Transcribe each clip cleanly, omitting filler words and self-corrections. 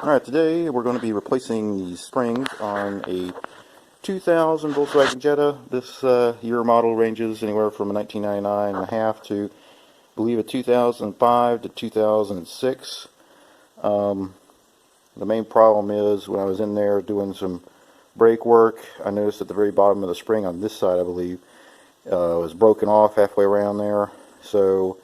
Alright, today we're going to be replacing the springs on a 2000 Volkswagen Jetta. This year model ranges anywhere from a 1999 and a half to, I believe, a 2005 to 2006. The main problem is when I was in there doing some brake work, I noticed at the very bottom of the spring on this side, I believe, was broken off halfway around there. So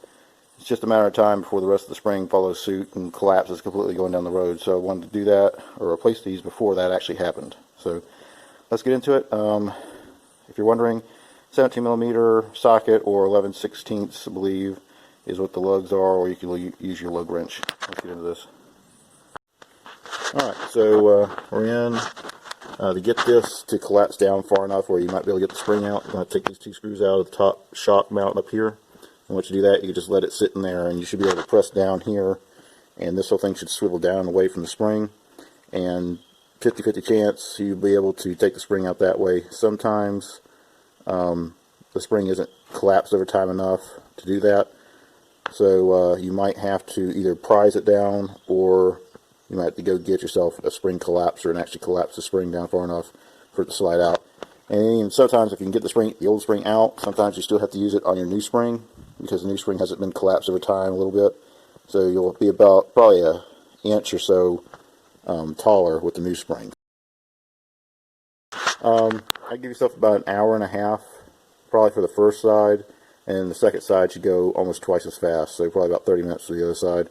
it's just a matter of time before the rest of the spring follows suit and collapses completely going down the road. So I wanted to do that or replace these before that actually happened. So let's get into it. If you're wondering, 17 millimeter socket or 11/16, I believe, is what the lugs are, or you can use your lug wrench. Let's get into this. Alright, so we're in. To get this to collapse down far enough where you might be able to get the spring out, you're going to take these two screws out of the top shock mount up here. And once you do that, you can just let it sit in there, and you should be able to press down here, and this whole thing should swivel down away from the spring, and 50-50 chance you'll be able to take the spring out that way. Sometimes the spring isn't collapsed over time enough to do that, so you might have to either prise it down, or you might have to go get yourself a spring collapser and actually collapse the spring down far enough for it to slide out. And sometimes if you can get the old spring out, sometimes you still have to use it on your new spring, because the new spring hasn't been collapsed over time a little bit. So you'll be about probably an inch or so taller with the new spring. I'd give yourself about an hour and a half, probably for the first side, and the second side should go almost twice as fast, so probably about 30 minutes for the other side.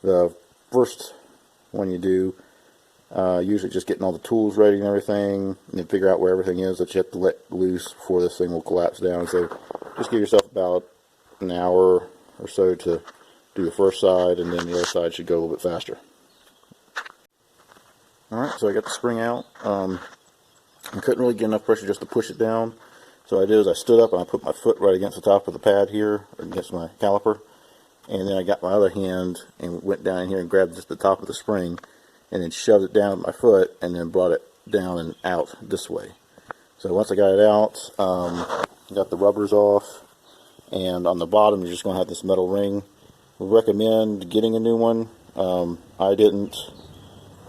The first one you do, usually just getting all the tools ready and everything, and then figure out where everything is that you have to let loose before this thing will collapse down. So just give yourself about an hour or so to do the first side, and then the other side should go a little bit faster. Alright, so I got the spring out. I couldn't really get enough pressure just to push it down, so what I did is I stood up and I put my foot right against the top of the pad here, against my caliper, and then I got my other hand and went down in here and grabbed just the top of the spring, and then shoved it down with my foot, and then brought it down and out this way. So once I got it out, got the rubbers off, and on the bottom you're just going to have this metal ring. We recommend getting a new one. I didn't,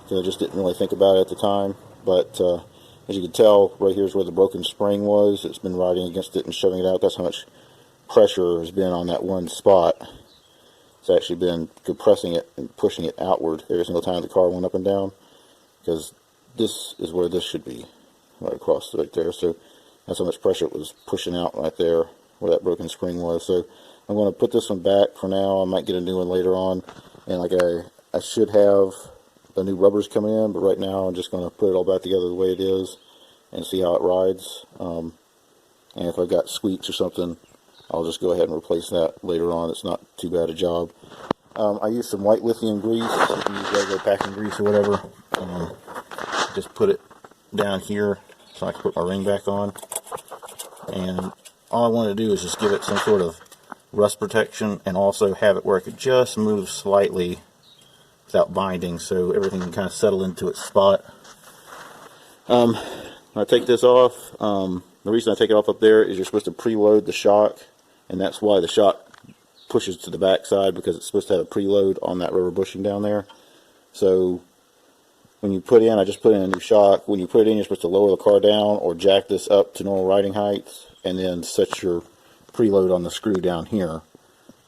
because I just didn't really think about it at the time, but as you can tell, right here is where the broken spring was. It's been riding against it and shoving it out. That's how much pressure has been on that one spot. It's actually been compressing it and pushing it outward every single time the car went up and down, because this is where this should be, right across right there. So that's how much pressure it was pushing out right there where that broken spring was. So I'm going to put this one back for now. I might get a new one later on, and like I should have the new rubbers coming in, but right now I'm just going to put it all back together the way it is and see how it rides. And if I've got squeaks or something, I'll just go ahead and replace that later on. It's not too bad a job. I used some white lithium grease. You can use regular packing grease or whatever. Just put it down here so I can put my ring back on. And all I want to do is just give it some sort of rust protection, and also have it where it could just move slightly without binding, so everything can kind of settle into its spot. When I take this off, the reason I take it off up there is you're supposed to preload the shock, and that's why the shock pushes to the back side, because it's supposed to have a preload on that rubber bushing down there. So when you put in, I just put in a new shock. When you put it in, you're supposed to lower the car down or jack this up to normal riding height, and then set your preload on the screw down here,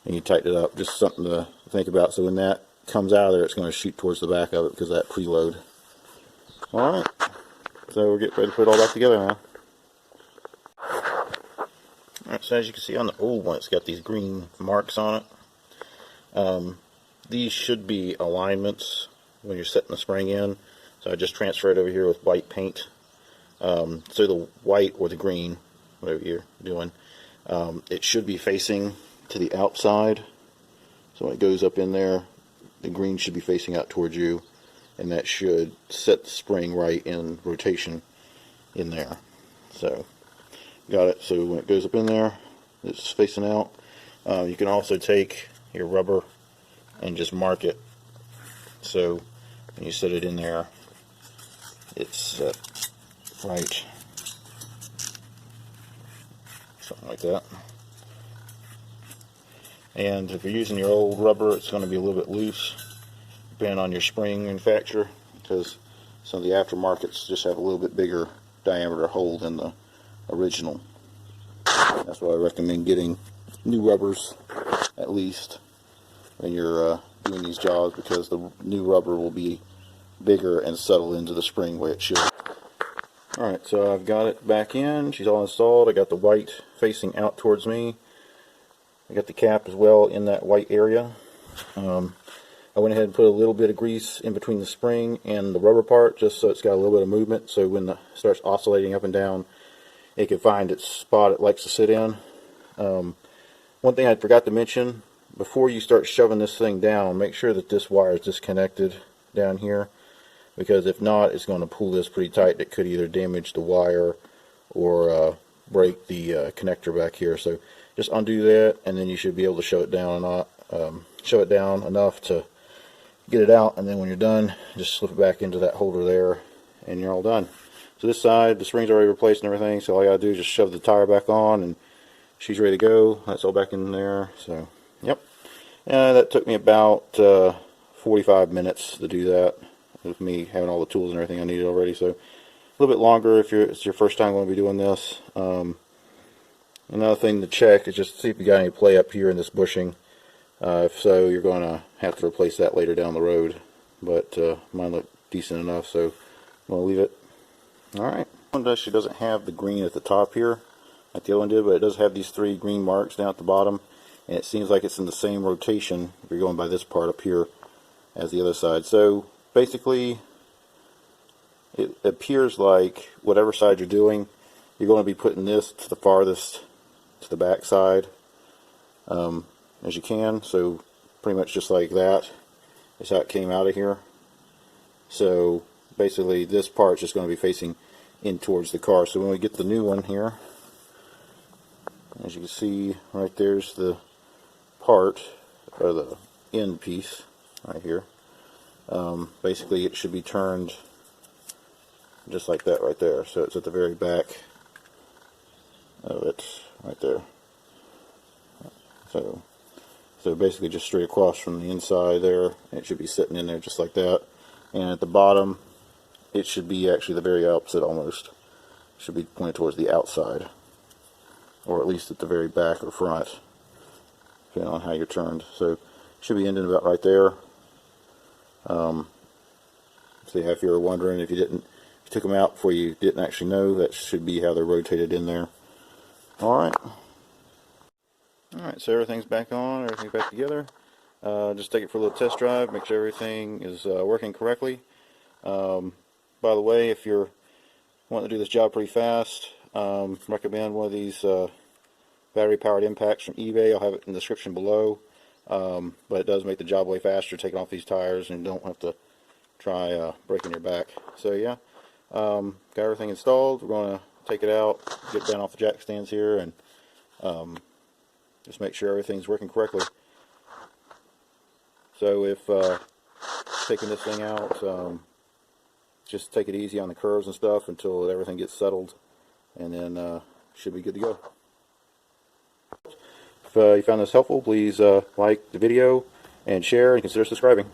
and you tighten it up. Just something to think about. So when that comes out of there, it's going to shoot towards the back of it because of that preload. Alright, so we're getting ready to put it all back together now. Alright, so as you can see on the old one, it's got these green marks on it. These should be alignments when you're setting the spring in. So I just transferred over here with white paint. So the white or the green, whatever you're doing, it should be facing to the outside. So when it goes up in there, the green should be facing out towards you, and that should set the spring right in rotation in there. So got it. So when it goes up in there, it's facing out. You can also take your rubber and just mark it, so when you set it in there, it's set right, something like that. And if you're using your old rubber, it's going to be a little bit loose. depending on your spring manufacturer, because some of the aftermarkets just have a little bit bigger diameter hole than the original. That's why I recommend getting new rubbers at least when you're doing these jobs, because the new rubber will be bigger and settle into the spring where it should. Alright, so I've got it back in. She's all installed. I got the white facing out towards me. I got the cap as well in that white area. I went ahead and put a little bit of grease in between the spring and the rubber part, just so it's got a little bit of movement, so when it starts oscillating up and down, it can find its spot it likes to sit in. One thing I forgot to mention, before you start shoving this thing down, make sure that this wire is disconnected down here, because if not, it's going to pull this pretty tight. It could either damage the wire or break the connector back here. So just undo that, and then you should be able to shove it down enough to get it out, and then when you're done, just slip it back into that holder there, and you're all done. So this side, the spring's already replaced and everything, so all you gotta do is just shove the tire back on, and she's ready to go. That's all back in there. So, yep. And that took me about 45 minutes to do that, with me having all the tools and everything I needed already. So, a little bit longer if it's your first time going to be doing this. Another thing to check is just see if you got any play up here in this bushing. If so, you're going to have to replace that later down the road. But mine looked decent enough, so I'm going to leave it. Alright. This one actually doesn't have the green at the top here, like the other one did, but it does have these 3 green marks down at the bottom. And it seems like it's in the same rotation, if you're going by this part up here, as the other side. So, basically, it appears like whatever side you're doing, you're going to be putting this to the farthest, to the back side. As you can, so pretty much just like that is how it came out of here. So basically this part's just going to be facing in towards the car. So when we get the new one here, as you can see right there's the part, or the end piece right here. Basically it should be turned just like that right there, so it's at the very back of it right there. So basically just straight across from the inside there, and it should be sitting in there just like that. And at the bottom, it should be actually the very opposite almost. It should be pointed towards the outside, or at least at the very back or front, depending on how you're turned. So it should be ending about right there. So if you were wondering, if you took them out before you didn't actually know, that should be how they're rotated in there. Alright. Alright, so everything's back on, everything's back together. Just take it for a little test drive, make sure everything is working correctly. By the way, if you're wanting to do this job pretty fast, recommend one of these battery powered impacts from eBay. I'll have it in the description below. But it does make the job way faster, taking off these tires, and you don't have to try breaking your back. So yeah, got everything installed. We're going to take it out, get it down off the jack stands here, and just make sure everything's working correctly. So if taking this thing out, just take it easy on the curves and stuff until everything gets settled, and then should be good to go. If you found this helpful, please like the video and share, and consider subscribing.